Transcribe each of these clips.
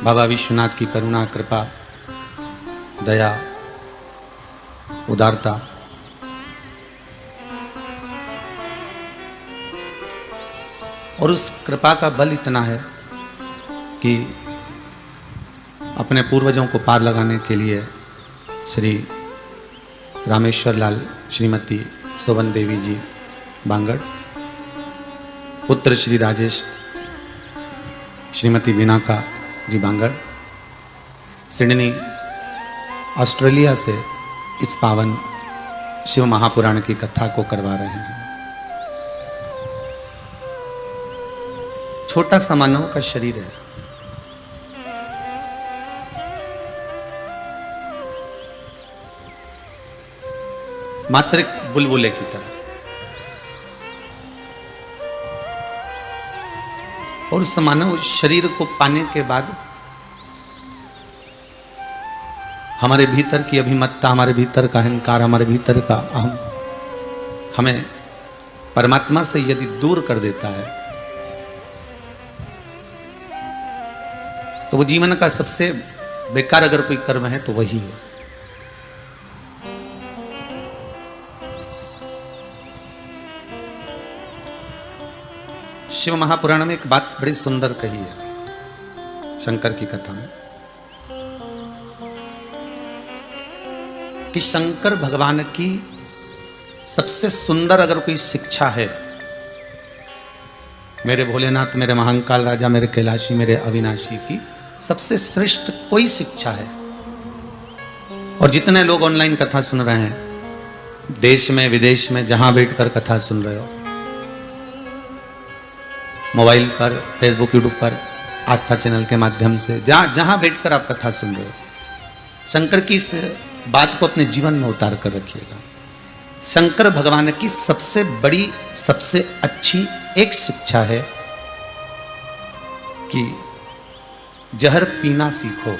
बाबा विश्वनाथ की करुणा, कृपा, दया, उदारता, और उस कृपा का बल इतना है कि अपने पूर्वजों को पार लगाने के लिए श्री रामेश्वर लाल, श्रीमती सोवन देवी जी बांगड़, पुत्र श्री राजेश, श्रीमती बिनाका जी बांगड़, सिडनी ऑस्ट्रेलिया से इस पावन शिव महापुराण की कथा को करवा रहे हैं। छोटा सा मानव का शरीर है, मात्र एक बुलबुले की तरह, और उस मानव शरीर को पाने के बाद हमारे भीतर की अभिमत्ता, हमारे भीतर का अहंकार, हमारे भीतर का अहम हमें परमात्मा से यदि दूर कर देता है तो वो जीवन का सबसे बेकार अगर कोई कर्म है तो वही है। शिव महापुराण में एक बात बड़ी सुंदर कही है शंकर की कथा में, कि शंकर भगवान की सबसे सुंदर अगर कोई शिक्षा है, मेरे भोलेनाथ, मेरे महाकाल राजा, मेरे कैलाशी, मेरे अविनाशी की सबसे श्रेष्ठ कोई शिक्षा है। और जितने लोग ऑनलाइन कथा सुन रहे हैं, देश में विदेश में जहां बैठकर कथा सुन रहे हो, मोबाइल पर, फेसबुक, यूट्यूब पर, आस्था चैनल के माध्यम से, जहां बैठकर आप कथा सुन रहे हो, शंकर की इस बात को अपने जीवन में उतार कर रखिएगा। शंकर भगवान की सबसे बड़ी, सबसे अच्छी एक शिक्षा है कि जहर पीना सीखो,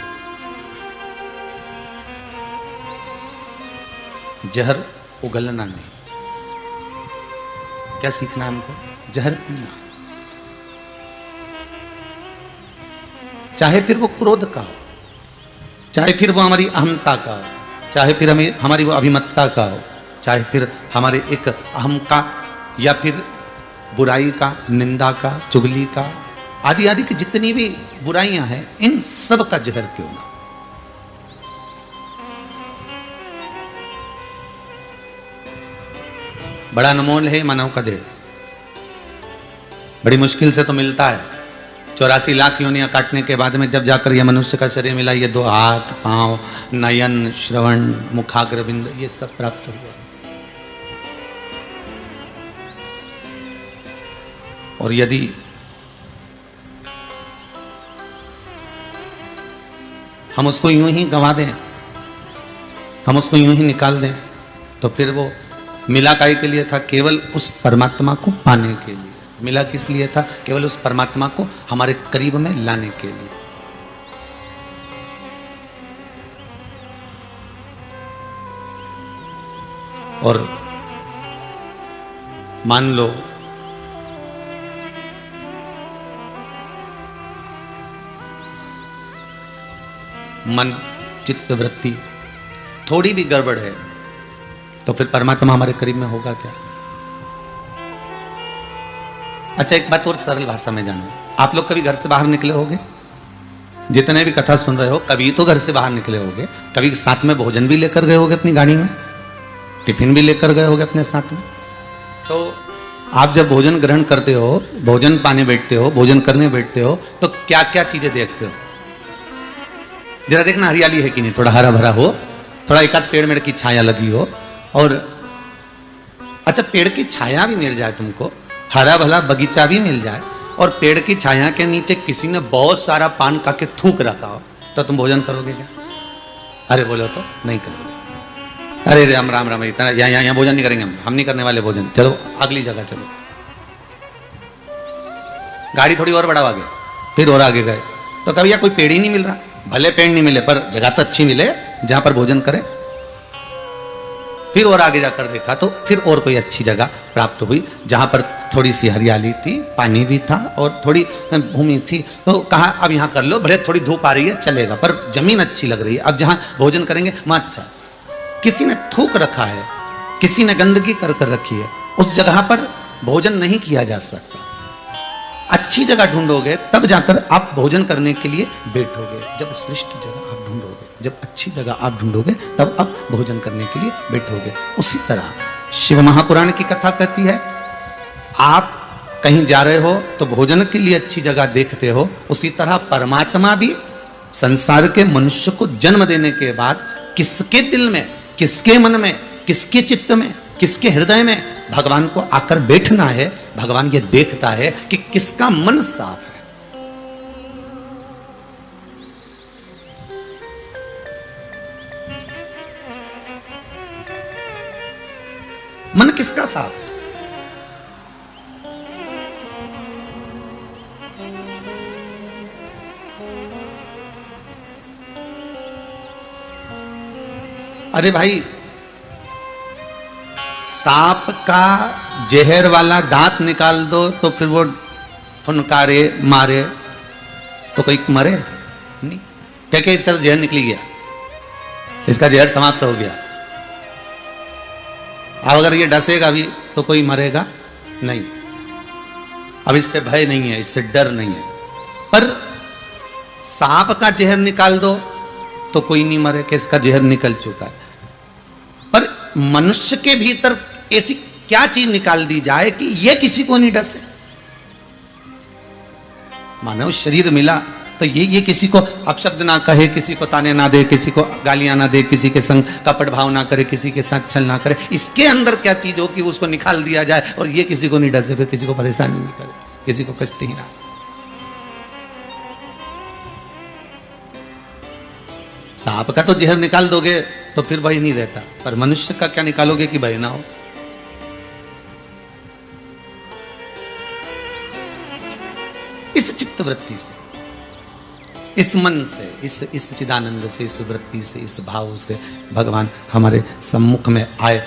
जहर उगलना नहीं। क्या सीखना है हमको? जहर पीना, चाहे फिर वो क्रोध का हो, चाहे फिर वो हमारी अहमता का हो, चाहे फिर हमारी वो अभिमत्ता का हो, चाहे फिर हमारे एक अहम का, या फिर बुराई का, निंदा का, चुगली का, आदि आदि की जितनी भी बुराइयां हैं, इन सब का जहर क्यों ना। बड़ा अनमोल है मानव का देह, बड़ी मुश्किल से तो मिलता है। 84 लाख योनियां काटने के बाद में जब जाकर यह मनुष्य का शरीर मिला, ये 2 हाथ, पांव, नयन, श्रवण, मुखाग्र बिंद, ये सब प्राप्त हुआ। और यदि हम उसको यूं ही गंवा दें, हम उसको यूं ही निकाल दें, तो फिर वो मिला काय के लिए था? केवल उस परमात्मा को पाने के लिए मिला। किस लिए था? केवल उस परमात्मा को हमारे करीब में लाने के लिए। और मान लो मन, चित्त, वृत्ति थोड़ी भी गड़बड़ है तो फिर परमात्मा हमारे करीब में होगा क्या? अच्छा, एक बात और सरल भाषा में जानो, आप लोग कभी घर से बाहर निकले होंगे? जितने भी कथा सुन रहे हो, कभी तो घर से बाहर निकले होंगे, कभी साथ में भोजन भी लेकर गए होंगे, अपनी गाड़ी में टिफिन भी लेकर गए होंगे अपने साथ में। तो आप जब भोजन ग्रहण करते हो, भोजन पाने बैठते हो, भोजन करने बैठते हो, तो क्या क्या चीजें देखते हो? जरा देखना, हरियाली है कि नहीं, थोड़ा हरा भरा हो, थोड़ा एक आध पेड़ मेड़ की छाया लगी हो, और अच्छा पेड़ की छाया भी मिल जाए तुमको, हरा भला बगीचा भी मिल जाए, और पेड़ की छाया के नीचे किसी ने बहुत सारा पान खा के थूक रखा हो, तो तुम भोजन करोगे क्या? अरे बोलो तो नहीं करोगे। अरे राम राम राम, इतना यहाँ भोजन नहीं करेंगे, हम नहीं करने वाले भोजन, चलो अगली जगह चलो। गाड़ी थोड़ी और बढ़ावा गए, फिर और आगे गए, तो कभी कोई पेड़ ही नहीं मिल रहा। भले पेड़ नहीं मिले पर जगह तो अच्छी मिले जहां पर भोजन करें। फिर और आगे जाकर देखा तो फिर और कोई अच्छी जगह प्राप्त हुई जहां पर थोड़ी सी हरियाली थी, पानी भी था और थोड़ी भूमि थी। तो कहा अब यहाँ कर लो, भले थोड़ी धूप आ रही है चलेगा, पर जमीन अच्छी लग रही है, अब जहाँ भोजन करेंगे वहाँ अच्छा। किसी ने थूक रखा है, किसी ने गंदगी कर कर रखी है, उस जगह पर भोजन नहीं किया जा सकता। अच्छी जगह ढूंढोगे तब जाकर आप भोजन करने के लिए बैठोगे। जब श्रेष्ठ जगह आप ढूंढोगे, जब अच्छी जगह आप ढूंढोगे, तब आप भोजन करने के लिए बैठोगे। उसी तरह शिव महापुराण की कथा कहती है, आप कहीं जा रहे हो तो भोजन के लिए अच्छी जगह देखते हो, उसी तरह परमात्मा भी संसार के मनुष्य को जन्म देने के बाद किसके दिल में, किसके मन में, किसके चित्त में, किसके हृदय में भगवान को आकर बैठना है, भगवान ये देखता है कि किसका मन साफ है। मन किसका साफ है? अरे भाई, सांप का जहर वाला दांत निकाल दो तो फिर वो फुनकारे मारे तो कोई मरे नहीं। क्या क्या इसका जहर निकली गया, इसका जहर समाप्त हो गया। अब अगर ये डसेगा भी तो कोई मरेगा नहीं। अब इससे भय नहीं है, इससे डर नहीं है। पर सांप का जहर निकाल दो तो कोई नहीं मरे कि इसका जहर निकल चुका है। पर मनुष्य के भीतर ऐसी क्या चीज निकाल दी जाए कि ये किसी को नहीं डसे। मानव शरीर मिला तो ये किसी को अपशब्द ना कहे, किसी को ताने ना दे, किसी को गालियां ना दे, किसी के संग कपट भाव ना करे, किसी के साथ छल ना करे। इसके अंदर क्या चीज हो कि उसको निकाल दिया जाए और ये किसी को नहीं डसे, फिर किसी को परेशान नहीं करे, किसी को कष्ट ही ना। सांप का तो जहर निकाल दोगे तो फिर भय नहीं रहता, पर मनुष्य का क्या निकालोगे कि भय ना हो। इस चित्त वृत्ति से, इस मन से, इस चिदानंद से, इस वृत्ति से, इस भाव से भगवान हमारे सम्मुख में आए।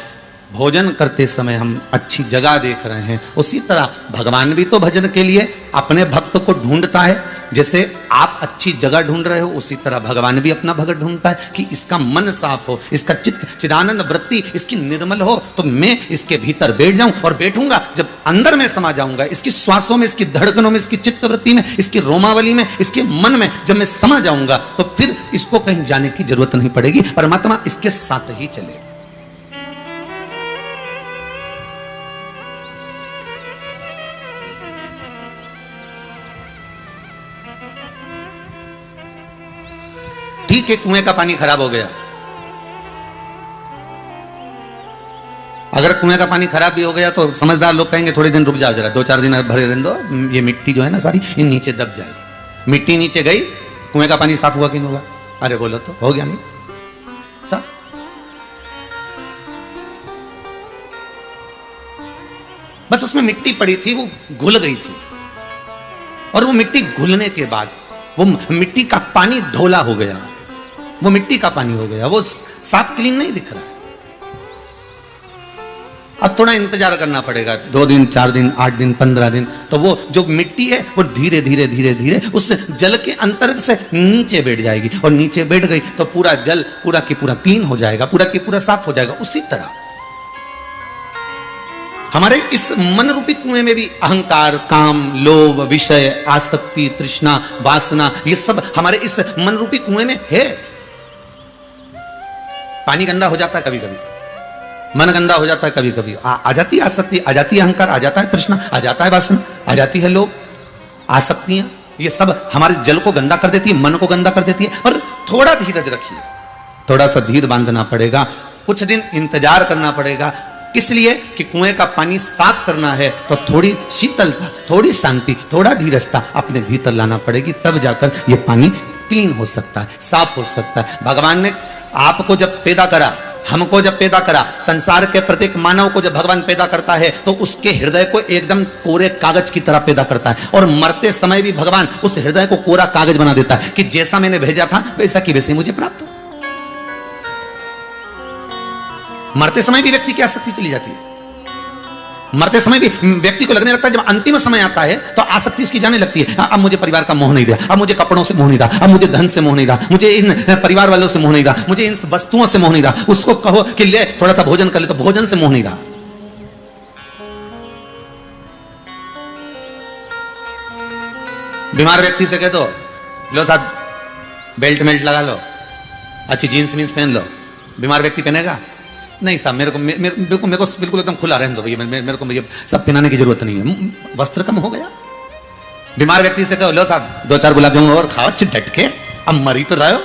भोजन करते समय हम अच्छी जगह देख रहे हैं, उसी तरह भगवान भी तो भजन के लिए अपने भक्त को ढूंढता है। जैसे आप अच्छी जगह ढूंढ रहे हो, उसी तरह भगवान भी अपना भक्त ढूंढता है कि इसका मन साफ हो, इसका चित्त चिदानंद वृत्ति इसकी निर्मल हो, तो मैं इसके भीतर बैठ जाऊं। और बैठूंगा जब अंदर में समा जाऊंगा, इसकी श्वासों में, इसकी धड़कनों में, इसकी चित्त वृत्ति में, इसकी रोमावली में, इसके मन में जब मैं समा जाऊंगा तो फिर इसको कहीं जाने की जरूरत नहीं पड़ेगी। परमात्मा इसके साथ ही चलेगा। ठीक है, कुएं का पानी खराब हो गया। अगर कुएं का पानी खराब भी हो गया तो समझदार लोग कहेंगे थोड़े दिन रुक जाओ, जरा 2-4 दिन भरे रहने दो, ये मिट्टी जो है ना सारी इन नीचे दब जाएगी। मिट्टी नीचे गई, कुएं का पानी साफ हुआ कि नहीं हुआ? अरे बोलो तो, हो गया नहीं साफ? बस उसमें मिट्टी पड़ी थी, वो घुल गई थी, और वो मिट्टी घुलने के बाद वो मिट्टी का पानी धोला हो गया, वो मिट्टी का पानी हो गया, वो साफ क्लीन नहीं दिख रहा। अब थोड़ा इंतजार करना पड़ेगा, 2 दिन, 4 दिन, 8 दिन, 15 दिन, तो वो जो मिट्टी है वो धीरे धीरे धीरे धीरे उस जल के अंतर्गत से नीचे बैठ जाएगी, और नीचे बैठ गई तो पूरा जल पूरा की पूरा क्लीन हो जाएगा, पूरा की पूरा साफ हो जाएगा। उसी तरह हमारे इस मन रूपी कुएं में भी अहंकार, काम, लोभ, विषय, आसक्ति, तृष्णा, वासना, ये सब हमारे इस मन रूपी कुएं में है। पानी गंदा हो जाता है कभी कभी, मन गंदा हो जाता है कभी कभी, आ जाती है आसक्ति, आ जाती है अहंकार, आ जाता है तृष्णा, आ जाता है वासना, आ जाती है लोभ, आसक्तियां, ये सब हमारे जल को गंदा कर देती है, मन को गंदा कर देती है। पर थोड़ा धीरज रखिए, थोड़ा सा धीर बांधना पड़ेगा, कुछ दिन इंतजार करना पड़ेगा। किस लिए? कि कुएं का पानी साफ करना है तो थोड़ी शीतलता, थोड़ी शांति, थोड़ा धीरजता अपने भीतर लाना पड़ेगी, तब जाकर ये पानी क्लीन हो सकता है, साफ हो सकता है। भगवान ने आपको जब पैदा करा, हमको जब पैदा करा, संसार के प्रत्येक मानव को जब भगवान पैदा करता है तो उसके हृदय को एकदम कोरे कागज की तरह पैदा करता है, और मरते समय भी भगवान उस हृदय को कोरा कागज बना देता है कि जैसा मैंने भेजा था वैसा की वैसे मुझे प्राप्त हो। मरते समय भी व्यक्ति की आसक्ति चली जाती है, मरते समय भी व्यक्ति को लगने लगता है, जब अंतिम समय आता है तो आसक्ति उसकी जाने लगती है। अब मुझे परिवार का मोह नहीं रहा, अब मुझे कपड़ों से मोह नहीं रहा, अब मुझे धन से मोह नहीं रहा, मुझे इन परिवार वालों से मोह नहीं रहा, मुझे इन वस्तुओं से मोह नहीं रहा। उसको कहो कि ले थोड़ा सा भोजन कर ले, तो भोजन से मोह नहीं रहा। बीमार व्यक्ति से कह दो, लो साहब बेल्ट मेल्ट लगा लो, अच्छी जीन्स वीन्स पहन लो। बीमार व्यक्ति पहनेगा? नहीं साहब, मेरे को बिल्कुल एकदम खुला रहने दो भैया, मेरे को ये सब पहनाने की जरूरत नहीं है। वस्त्र कम हो गया। बीमार व्यक्ति से कहो, लो साहब 2-4 गुलाब जामुन और खाओ अच्छी डट के, अब मर ही तो रहे हो,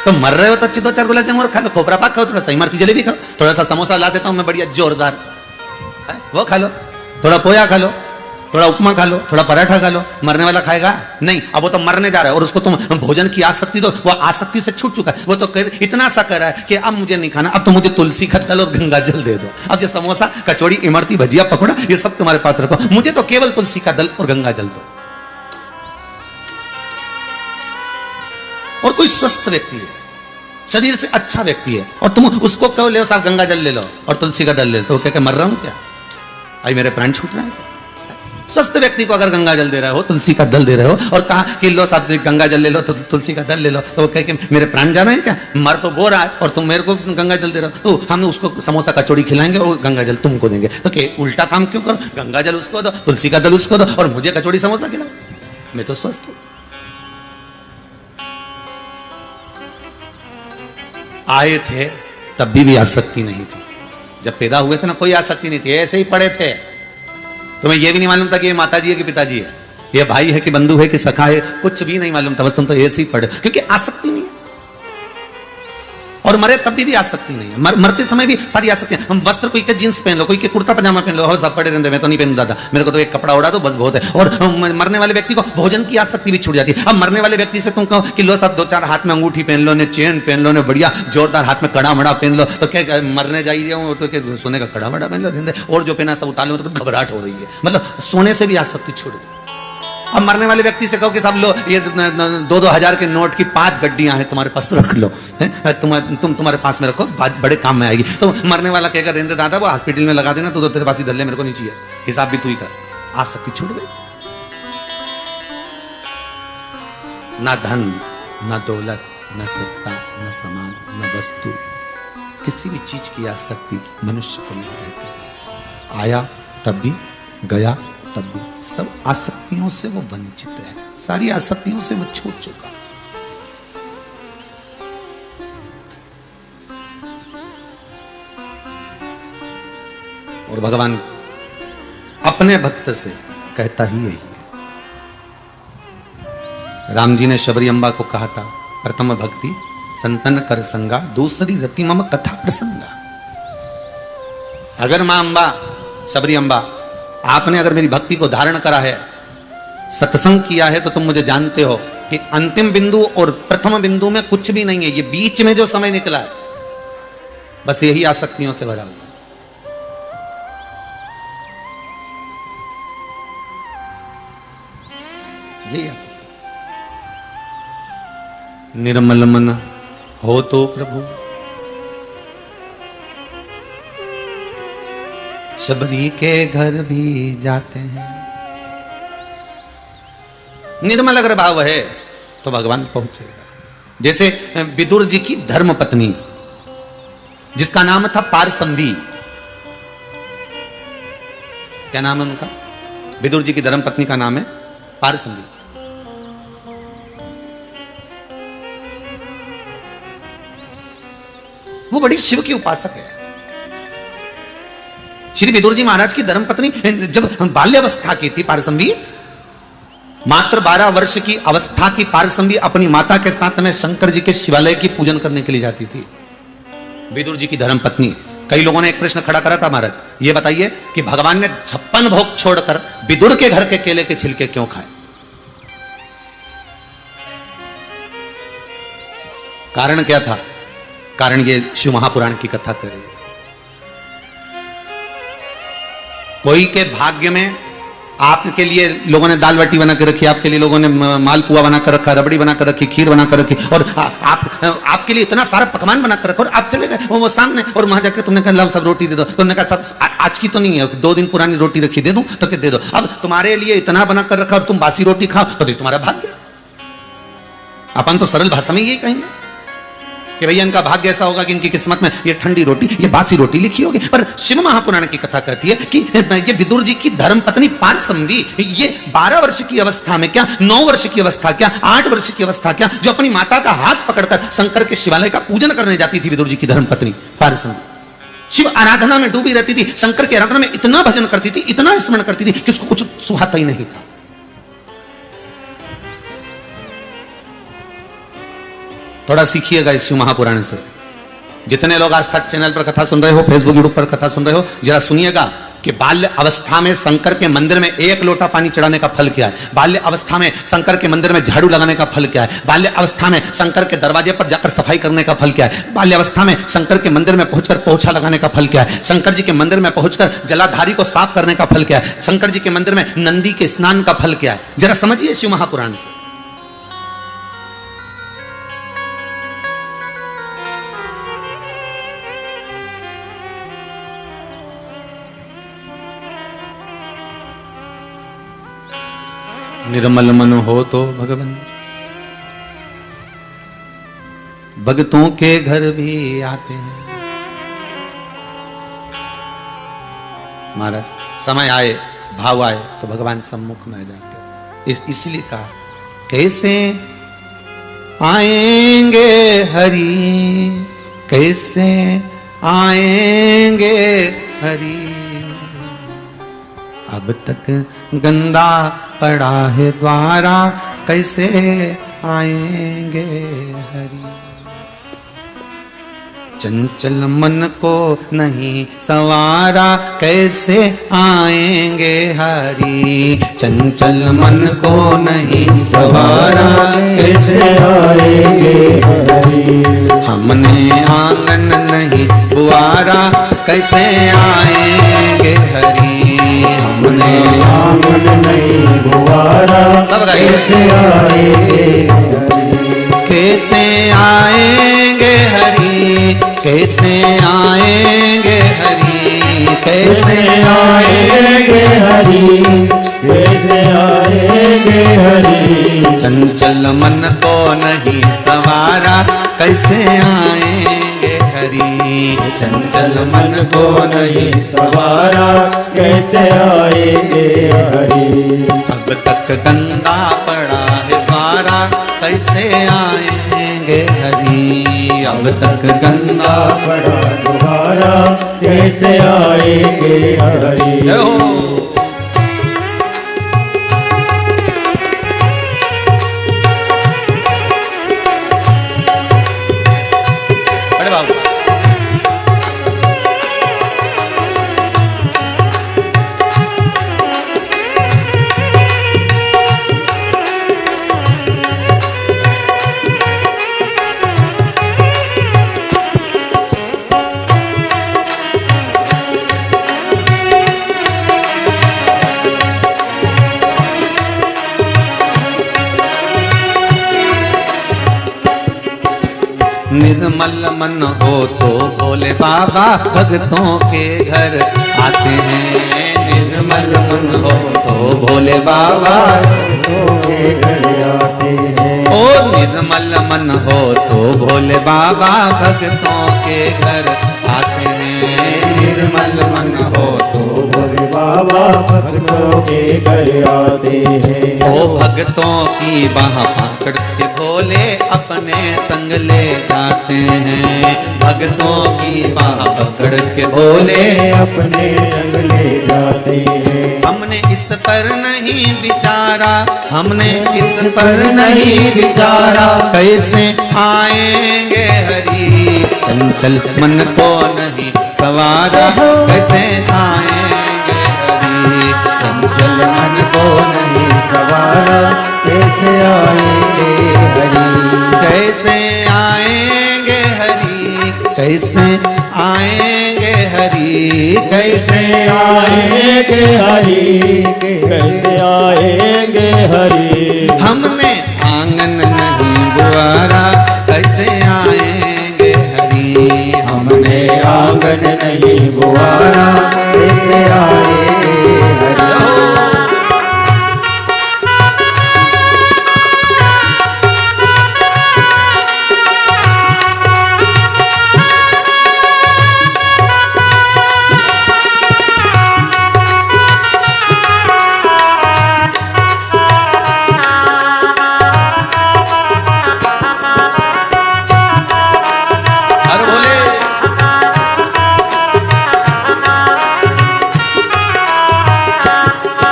तो मर रहे हो तो अच्छी 2-4 गुलाब जामुन और खा लो, खोपरा पाक खाओ, थोड़ा सा इमरती जलेबी खाओ, थोड़ा सा समोसा ला देता हूं मैं बढ़िया जोरदार, वो खा लो, थोड़ा पोया खा लो, थोड़ा उपमा खा लो, थोड़ा पराठा खा लो। मरने वाला खाएगा? नहीं। अब वो तो मरने जा रहा है और उसको तुम भोजन की आसक्ति, तो वो आसक्ति से छूट चुका है। वो तो इतना सा कर रहा है कि अब मुझे नहीं खाना, अब तो मुझे तुलसी का दल और गंगा जल दे दो। अब ये समोसा कचौड़ी इमरती भजिया पकौड़ा ये सब तुम्हारे पास रखो, मुझे तो केवल तुलसी का दल और गंगा जल दो। और कोई स्वस्थ व्यक्ति है, शरीर से अच्छा व्यक्ति है, और तुम उसको कहो ले साहब गंगा जल ले लो और तुलसी का दल ले लो, तो क्या मर रहा हूं क्या? भाई मेरे प्राण छूट रहे हैं। स्वस्थ व्यक्ति को अगर गंगा जल दे रहे हो, तुलसी का दल दे रहे हो, और कहा कि लो साहब गंगा जल ले लो तो तुलसी का दल ले लो, तो वो कहे कि मेरे प्राण जा रहे हैं क्या? मर तो वो रहा है और तुम मेरे को गंगा जल दे रहे हो, तो हम उसको समोसा कचौड़ी खिलाएंगे और गंगा जल तुमको देंगे। तो क्या उल्टा काम क्यों करो? गंगा जल उसको दो, तुलसी का दल उसको दो, और मुझे कचौड़ी समोसा खिलाओ। मैं तो स्वस्थ हूं। आए थे तब भी आसक्ति नहीं थी। जब पैदा हुए थे ना, कोई आसक्ति नहीं थी, ऐसे ही पड़े थे। तुम्हें यह भी नहीं मालूम था कि ये माताजी है कि पिताजी है, ये भाई है कि बंधु है कि सखा है, कुछ भी नहीं मालूम था। बस तुम तो ऐसे ही पड़े, क्योंकि आसक्ति नहीं है। और मरे तब भी आसक्ति नहीं है। मरते समय भी सारी आसक्ति। हम वस्त्र, कोई के जींस पहन लो, कोई के कुर्ता पजामा पहन लो, हो सब पड़े रहते, मैं तो नहीं पहन दादा, मेरे को तो एक कपड़ा उड़ा दो बस बहुत है। और मरने वाले व्यक्ति को भोजन की आसक्ति भी छूट जाती है। अब मरने वाले व्यक्ति से तुम कहो कि लो सब 2-4 हाथ में अंगूठी पहन लो, ने चेन पहन लो, ने बढ़िया जोरदार हाथ में कड़ा मड़ा पहन लो, तो क्या मरने जाइए तो क्या सोने का कड़ा मड़ा पहन लो, और जो पहना सब उतार लो, तो घबराहट हो रही है। मतलब सोने से भी आसक्ति छूट गई। अब मरने वाले व्यक्ति से कहो कि साहब लो ये 2-2 हजार के नोट की 5 गड्डियां हैं तुम्हारे पास, रख लो, तुम्हारे पास में रखो, बड़े काम में आएगी। तो मरने वाला कहकर रहते दादा वो हॉस्पिटल में लगा देना, तो तेरे पास ही दल्ले, मेरे को नहीं चाहिए, हिसाब भी तू ही कर। आसक्ति छूट गई। ना धन, ना दौलत, न सत्ता, न सम्मान, न वस्तु, किसी भी चीज की आसक्ति मनुष्य को नहीं रहती। आया तब भी, गया तब भी, सब आसक्तियों से वो वंचित है, सारी आसक्तियों से वो छूट चुका। और भगवान अपने भक्त से कहता ही यही है। राम जी ने शबरी अम्बा को कहा था, प्रथम भक्ति संतन कर संगा, दूसरी रति मम कथा प्रसंगा। अगर मां अम्बा, शबरी अम्बा, आपने अगर मेरी भक्ति को धारण करा है, सत्संग किया है, तो तुम मुझे जानते हो कि अंतिम बिंदु और प्रथम बिंदु में कुछ भी नहीं है। ये बीच में जो समय निकला है, बस यही आसक्तियों से भरा हुआ। यही आसक्ति। निर्मल मन हो तो प्रभु शबरी के घर भी जाते हैं। निर्मल अगर भाव है तो भगवान पहुंचेगा। जैसे विदुर जी की धर्म पत्नी, जिसका नाम था पारसंधी। क्या नाम है उनका? विदुर जी की धर्म पत्नी का नाम है पारसंधी। वो बड़ी शिव की उपासक है। श्री विदुर जी महाराज की धर्मपत्नी जब बाल्यावस्था की थी पारसंभी, मात्र 12 वर्ष की अवस्था की पारसंभी अपनी माता के साथ में शंकर जी के शिवालय की पूजन करने के लिए जाती थी। विदुर जी की धर्मपत्नी। कई लोगों ने एक प्रश्न खड़ा करा था, महाराज ये बताइए कि भगवान ने 56 भोग छोड़कर विदुर के घर के केले के छिलके क्यों खाए? कारण क्या था? कारण ये शिव महापुराण की कथा करे। कोई के भाग्य में आपके लिए लोगों ने दाल बाटी बना कर रखी, आपके लिए लोगों ने मालपुआ बना कर रखा, रबड़ी बना कर रखी, खीर बना कर रखी, और आपके लिए इतना सारा पकवान बना कर रखा, और आप चले गए वो सामने, और वहां जाकर तुमने कहा लाओ सब रोटी दे दो, तुमने कहा सब आज की तो नहीं है, 2 दिन पुरानी रोटी रखी दे दूं, तो क्या दे दो। अब तुम्हारे लिए इतना बना कर रखा और तुम बासी रोटी खाओ, तो तुम्हारा भाग्य। अपन तो सरल भाषा में यही कहेंगे कि भैया इनका भाग्य ऐसा होगा कि इनकी किस्मत में ये ठंडी रोटी, ये बासी रोटी लिखी होगी। पर शिव महापुराण की कथा कहती है कि ये विदुर जी की धर्मपत्नी पारसमदी, ये 12 वर्ष की अवस्था में क्या, 9 वर्ष की अवस्था क्या, 8 वर्ष की अवस्था क्या, जो अपनी माता का हाथ पकड़कर शंकर के शिवालय का पूजन करने जाती थी, विदुर जी की धर्मपत्नी पारसमदी। शिव आराधना में डूबी रहती थी, शंकर की आराधना में इतना भजन करती थी, इतना स्मरण करती थी कि उसको कुछ सुहाता ही नहीं था। थोड़ा सीखिएगा इस शिव महापुराण से। जितने लोग आज तक चैनल पर कथा सुन रहे हो, फेसबुक यूट्यूब पर कथा सुन रहे हो, जरा सुनिएगा कि बाल्य अवस्था में शंकर के मंदिर में 1 लोटा पानी चढ़ाने का फल क्या है, बाल्य अवस्था में शंकर के मंदिर में झाड़ू लगाने का फल क्या है, बाल्य अवस्था में शंकर के दरवाजे पर जाकर सफाई करने का फल क्या है, बाल्य अवस्था में शंकर के मंदिर में पहुंचकर पोछा लगाने का फल क्या है, शंकर जी के मंदिर में पहुंचकर जलाधारी को साफ करने का फल क्या है, शंकर जी के मंदिर में नंदी के स्नान का फल क्या है। जरा समझिए शिव महापुराण से। निर्मल मन हो तो भगवान भक्तों के घर भी आते हैं। महाराज समय आए, भाव आए तो भगवान सम्मुख में आ जाते। इसलिए कहा कैसे आएंगे हरि, कैसे आएंगे हरि, अब तक गंदा पड़ा है द्वारा, कैसे आएंगे हरि। चंचल मन को नहीं सवारा, कैसे आएंगे हरि। चंचल मन को नहीं सवारा, कैसे आएंगे हरि। हमने आंगन नहीं बुआरा, कैसे आएंगे हरि। हमने आंगन नहीं बुआरा, सब कैसे आएंगे हरि। कैसे आएंगे हरि, कैसे आएंगे हरि, कैसे आएंगे हरि, कैसे आएंगे हरि। चंचल मन को नहीं सवारा, कैसे आएंगे हरि। चंचल मन को नहीं सवारा, कैसे आएंगे हरि। अब तक गंदा पड़ा है द्वारा, कैसे आएंगे हरि। अब तक गंदा पड़ा द्वारा, कैसे आएंगे हरि। निर्मल मन हो तो भोले बाबा भक्तों के घर आते हैं। निर्मल मन हो तो भोले बाबा भक्तों के घर आते हैं। ओ निर्मल मन हो तो भोले बाबा भक्तों के घर आते हैं। निर्मल मन हो तो भोले बाबा भक्तों के घर आते हैं। ओ भक्तों की बाह पकड़ के भोले अपने संग ले जाते हैं। भक्तों की बाह पकड़ के भोले अपने संग ले जाते हैं। हमने इस पर नहीं विचारा, हमने इस पर नहीं विचारा, कैसे आएंगे हरि। चंचल मन को नहीं सवारा, कैसे आएंगे हरि। चंचल मन को नहीं सवारा, कैसे आएंगे हरि। कैसे आएंगे हरि, कैसे आएंगे हरि। कैसे आएंगे हरि, कैसे आएंगे हरि। हमने आंगन नहीं बुआरा, कैसे आएंगे हरि। हमने आंगन नहीं बुआरा, कैसे आएंगे हरि।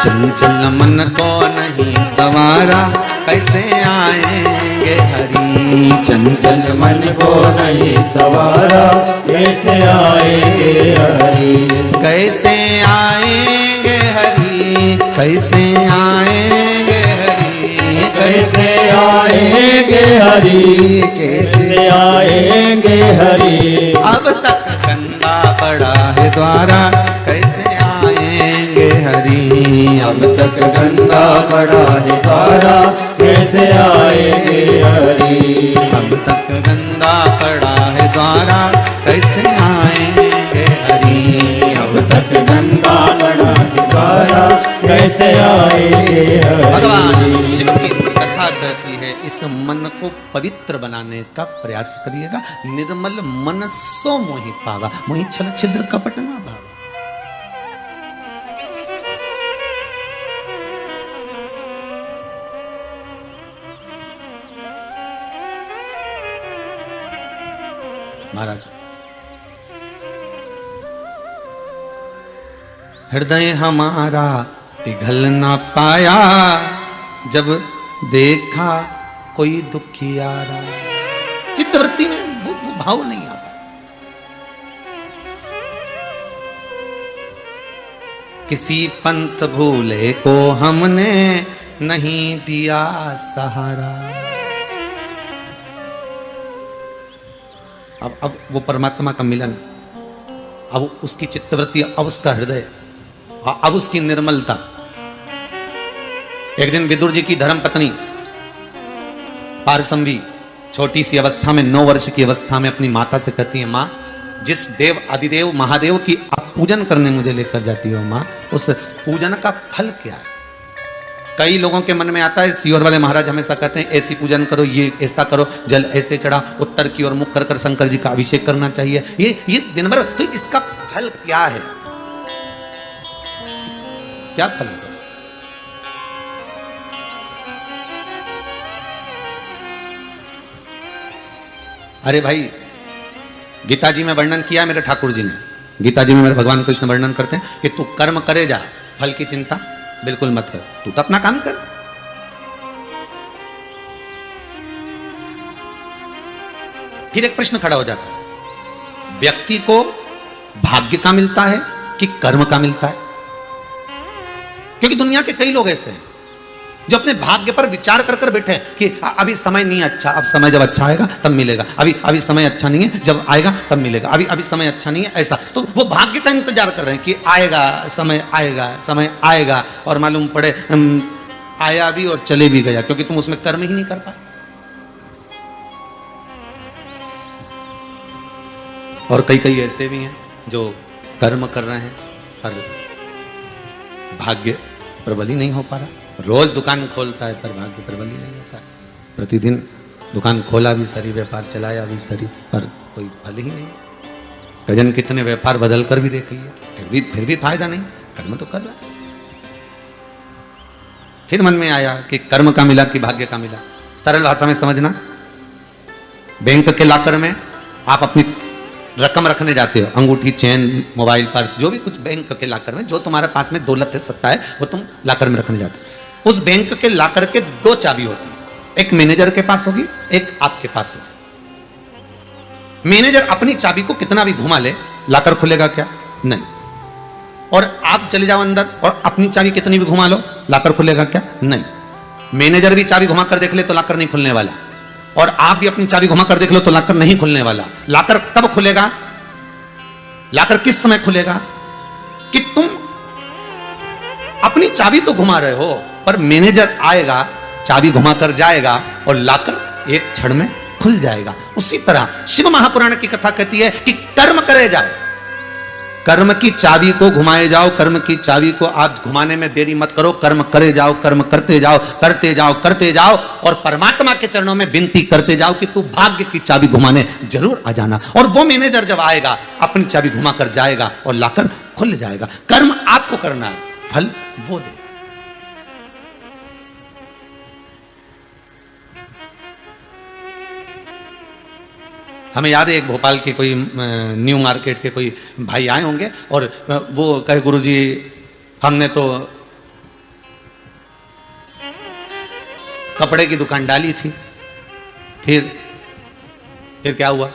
चंचल मन को नहीं सवारा, कैसे आएंगे हरि। चंचल मन को नहीं सवारा, कैसे आएंगे हरि। कैसे आएंगे हरि, कैसे आएंगे हरि। कैसे आएंगे हरि, कैसे आएंगे हरि। अब तक गंगा पड़ा है द्वारा, कैसे आएंगे हरि। अब तक गंगा पड़ा है द्वारा, कैसे आएंगे हरि। अब तक गंगा पड़ा है द्वारा, कैसे आएंगे हरि। अब तक गंगा पड़ा है द्वारा, कैसे आएंगे हरि। भगवान शिव की कथा कहती है, इस मन को पवित्र बनाने का प्रयास करिएगा। निर्मल मन सो मोहि पावा, मोहि छल छिद्र कपट ना भावा। महाराज, हृदय हमारा पिघल ना पाया, जब देखा कोई दुखियारा। चित्तवृत्ति में वो भाव नहीं आता। किसी पंथ भूले को हमने नहीं दिया सहारा। अब वो परमात्मा का मिलन, अब उसकी चित्तवृत्ति, अब उसका हृदय, अब उसकी निर्मलता। एक दिन विदुर जी की धर्मपत्नी पारसंवी छोटी सी अवस्था में, 9 वर्ष की अवस्था में अपनी माता से कहती है, माँ जिस देव अधिदेव महादेव की आप पूजन करने मुझे लेकर जाती हो माँ, उस पूजन का फल क्या है। कई लोगों के मन में आता है, सीहोर वाले महाराज हमेशा कहते हैं ऐसी पूजन करो, ये ऐसा करो, जल ऐसे चढ़ा, उत्तर की ओर मुख कर कर शंकर जी का अभिषेक करना चाहिए, ये दिन भर। तो इसका फल क्या है, क्या फल होगा? अरे भाई, गीता जी में वर्णन किया मेरे ठाकुर जी ने, गीता जी में मेरे भगवान कृष्ण वर्णन करते हैं कि तू कर्म करे जा, फल की चिंता बिल्कुल मत कर, तू तो अपना काम कर। फिर एक प्रश्न खड़ा हो जाता है, व्यक्ति को भाग्य का मिलता है कि कर्म का मिलता है? क्योंकि दुनिया के कई लोग ऐसे हैं जो अपने भाग्य पर विचार कर कर बैठे हैं कि अभी समय नहीं अच्छा, अब समय जब अच्छा आएगा तब मिलेगा, अभी समय अच्छा नहीं है, जब आएगा तब मिलेगा, अभी समय अच्छा नहीं है, ऐसा। तो वो भाग्य का इंतजार कर रहे हैं कि आएगा, समय आएगा, और मालूम पड़े आया भी और चले भी गया, क्योंकि तुम उसमें कर्म ही नहीं कर पाए। और कई ऐसे भी हैं जो कर्म कर रहे हैं पर भाग्य प्रबल ही नहीं हो पा रहा। रोज दुकान खोलता है पर भाग्य प्रबल ही नहीं होता है। प्रतिदिन दुकान खोला भी सही, व्यापार चलाया भी सही, पर कोई फल ही नहीं। गजन कितने व्यापार बदल कर भी देख लिया, फिर भी फायदा नहीं, कर्म तो कर रहा है। फिर मन में आया कि कर्म का मिला कि भाग्य का मिला। सरल भाषा में समझना, बैंक के लॉकर में आप अपनी रकम रखने जाते हो, अंगूठी, चेन, मोबाइल, पर्स, जो भी कुछ बैंक के लॉकर में जो तुम्हारे पास में दौलत है, सत्ता है, वो तुम लॉकर में रखने जाते हो। उस बैंक के लॉकर के 2 चाबी होती है, एक मैनेजर के पास होगी, एक आपके पास होगी। मैनेजर अपनी चाबी को कितना भी घुमा ले, लॉकर खुलेगा क्या? नहीं। और आप चले जाओ अंदर और अपनी चाबी कितनी भी घुमा लो, लॉकर खुलेगा क्या? नहीं। मैनेजर भी चाबी घुमा कर देख ले तो लॉकर नहीं खुलने वाला, और आप भी अपनी चाबी घुमा कर देख लो तो लॉकर नहीं खुलने वाला। लॉकर कब खुलेगा? लॉकर किस समय खुलेगा? कि तुम अपनी चाबी तो घुमा रहे हो, पर मैनेजर आएगा, चाबी घुमा कर जाएगा और लाकर एक क्षण में खुल जाएगा। उसी तरह शिव महापुराण की कथा कहती है कि कर्म करे जाओ, कर्म की चाबी को घुमाए जाओ, कर्म की चाबी को आप घुमाने में देरी मत करो, कर्म करे जाओ, कर्म करते जाओ, करते जाओ, करते जाओ, और परमात्मा के चरणों में विनती करते जाओ कि तू भाग्य की चाबी घुमाने जरूर आ जाना। और वो मैनेजर जब आएगा अपनी चाबी घुमा कर जाएगा और लाकर खुल जाएगा। कर्म आपको करना है, फल वो दे। हमें याद है एक भोपाल के कोई न्यू मार्केट के कोई भाई आए होंगे और वो कहे गुरुजी हमने तो कपड़े की दुकान डाली थी, फिर क्या हुआ,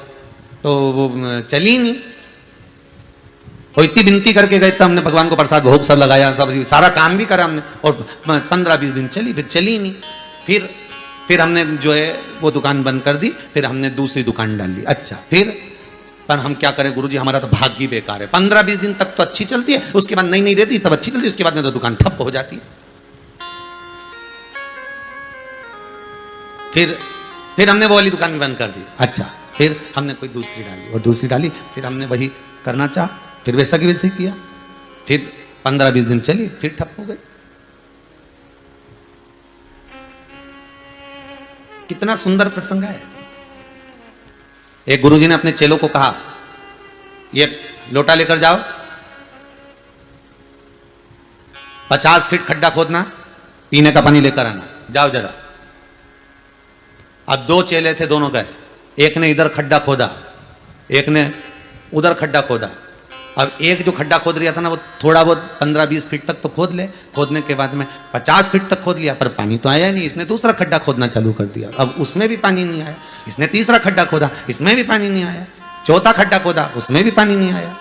तो वो चली नहीं। और इतनी विनती करके गए, तब हमने भगवान को प्रसाद भोग सब लगाया, सब सारा काम भी करा हमने, और 15-20 दिन चली, फिर चली नहीं। फिर हमने जो है वो दुकान बंद कर दी, फिर हमने दूसरी दुकान डाल ली। अच्छा, फिर पर हम क्या करें गुरुजी, हमारा तो भाग्य ही बेकार है। 15-20 दिन तक तो अच्छी चलती है, उसके बाद नहीं रहती, तब अच्छी चलती है, उसके बाद में तो दुकान ठप हो जाती है। फिर हमने वो वाली दुकान भी बंद कर दी। अच्छा, फिर हमने कोई दूसरी डाली और दूसरी डाली, फिर हमने वही करना चाहा, फिर वैसा की वैसे किया, फिर 15-20 दिन चली, फिर ठप हो गई। कितना सुंदर प्रसंग है। एक गुरुजी ने अपने चेलों को कहा, ये लोटा लेकर जाओ, 50 फीट खड्डा खोदना, पीने का पानी लेकर आना, जाओ जरा। अब 2 चेले थे, दोनों गए, एक ने इधर खड्डा खोदा, एक ने उधर खड्डा खोदा। अब एक जो खड्डा खोद रहा था ना, वो थोड़ा बहुत 15-20 फीट तक तो खोद ले, खोदने के बाद में 50 फीट तक खोद लिया, पर पानी तो आया नहीं। इसने दूसरा खड्डा खोदना चालू कर दिया, अब उसमें भी पानी नहीं आया। इसने तीसरा खड्डा खोदा, इसमें भी पानी नहीं आया। चौथा खड्डा खोदा, उसमें भी पानी नहीं आया।